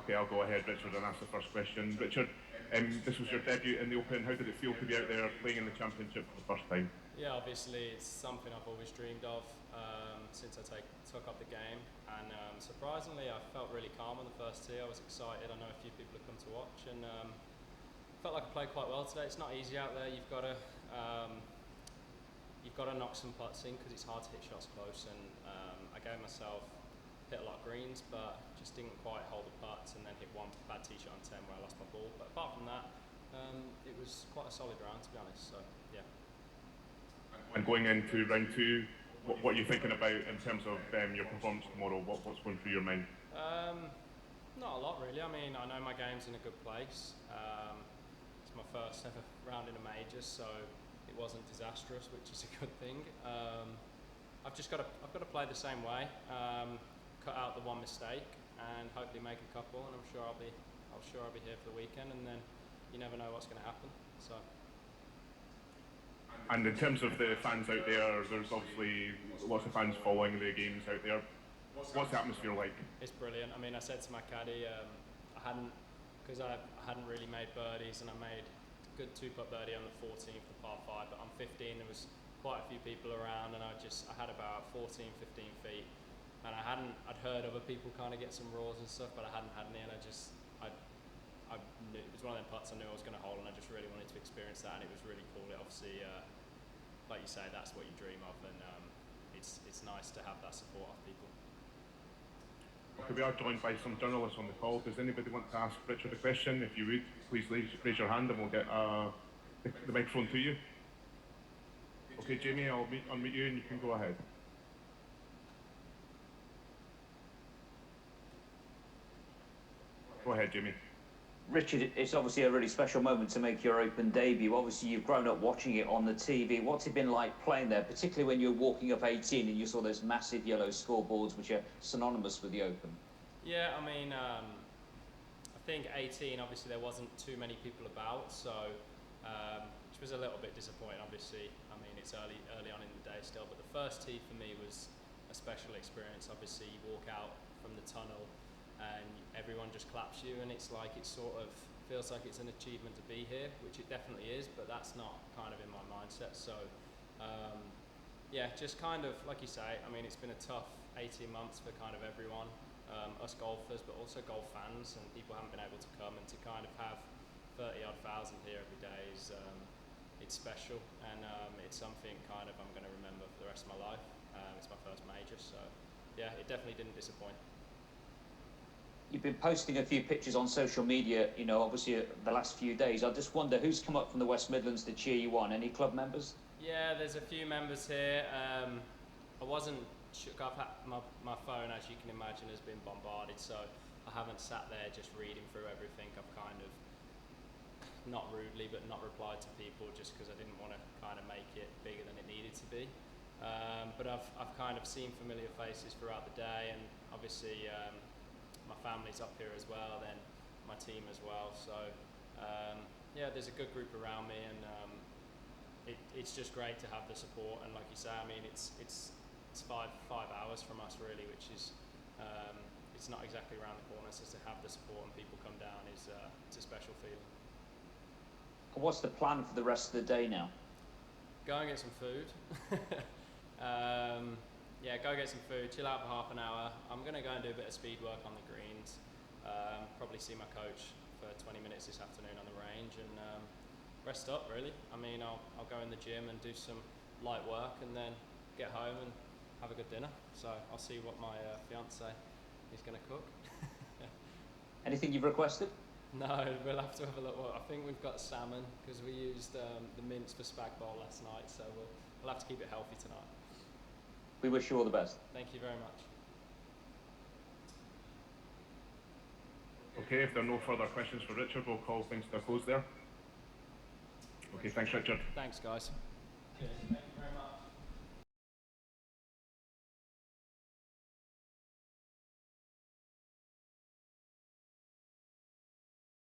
Okay, I'll go ahead, Richard, and ask the first question. Richard, this was your debut in the Open. How did it feel to be out there playing in the Championship for the first time? Yeah, obviously it's something I've always dreamed of since I took up the game, and surprisingly I felt really calm on the first tee. I was excited. I know a few people have come to watch, and felt like I played quite well today. It's not easy out there. You've got to knock some putts in because it's hard to hit shots close, and I gave myself hit a lot of greens, but just didn't quite hold the putts, and then hit one bad tee shot on 10 where I lost my ball. But apart from that, it was quite a solid round, to be honest. So yeah. And going into round two, what are you thinking about in terms of your performance tomorrow? What's going through your mind? Not a lot really. I mean, I know my game's in a good place. It's my first ever round in a major, so it wasn't disastrous, which is a good thing. I've got to play the same way. Cut out the one mistake and hopefully make a couple, and I'm sure I'll be here for the weekend, and then you never know what's going to happen. So. And in terms of the fans out there, there's obviously lots of fans following the games out there. What's the atmosphere like? It's brilliant. I mean, I said to my caddy, I hadn't really made birdies, and I made a good two-putt birdie on the 14th, the par 5, but on 15 there was quite a few people around, and I had about 14, 15 feet, and I'd heard other people kind of get some roars and stuff, but I hadn't had any, and I knew it was one of them putts I knew I was going to hold, and I just really wanted to experience that, and it was really cool. It obviously, like you say, that's what you dream of, and it's nice to have that support of people. Okay, we are joined by some journalists on the call. Does anybody want to ask Richard a question? If you would, please raise your hand and we'll get the microphone to you. Okay, Jamie, I'll unmute you and you can go ahead. Go ahead, Jamie. Richard, it's obviously a really special moment to make your Open debut. Obviously, you've grown up watching it on the TV. What's it been like playing there, particularly when you're walking up 18 and you saw those massive yellow scoreboards which are synonymous with the Open? Yeah, I mean, I think 18, obviously there wasn't too many people about, so which was a little bit disappointing, obviously. I mean, it's early on in the day still, but the first tee for me was a special experience. Obviously, you walk out from the tunnel and everyone just claps you, and it's like, it sort of feels like it's an achievement to be here, which it definitely is, but that's not kind of in my mindset. So yeah, just kind of like you say, I mean, it's been a tough 18 months for kind of everyone, us golfers, but also golf fans, and people haven't been able to come, and to kind of have 30-odd thousand here every day is it's special, and it's something kind of I'm going to remember for the rest of my life. It's my first major, so yeah, it definitely didn't disappoint. You've been posting a few pictures on social media, you know, obviously the last few days. I just wonder who's come up from the West Midlands to cheer you on. Any club members? Yeah, there's a few members here. I wasn't shook up. My phone, as you can imagine, has been bombarded, so I haven't sat there just reading through everything. I've kind of, not rudely, but not replied to people just because I didn't want to kind of make it bigger than it needed to be. But I've kind of seen familiar faces throughout the day, and obviously my family's up here as well, then my team as well. So yeah, there's a good group around me, and it's just great to have the support. And like you say, I mean, it's 5 hours from us really, which is it's not exactly around the corner. So to have the support and people come down is it's a special feeling. What's the plan for the rest of the day now? Go and get some food. Yeah, go get some food, chill out for half an hour. I'm going to go and do a bit of speed work on the greens. Probably see my coach for 20 minutes this afternoon on the range, and rest up really. I mean, I'll go in the gym and do some light work, and then get home and have a good dinner. So I'll see what my fiance is going to cook. Anything you've requested? No, we'll have to have a look. Well, I think we've got salmon because we used the mince for spag bowl last night, so we'll have to keep it healthy tonight. We wish you all the best. Thank you very much. Okay, if there are no further questions for Richard, we'll call things to a close there. Okay, thanks, Richard. Thanks, guys. Cheers. Thank you very much.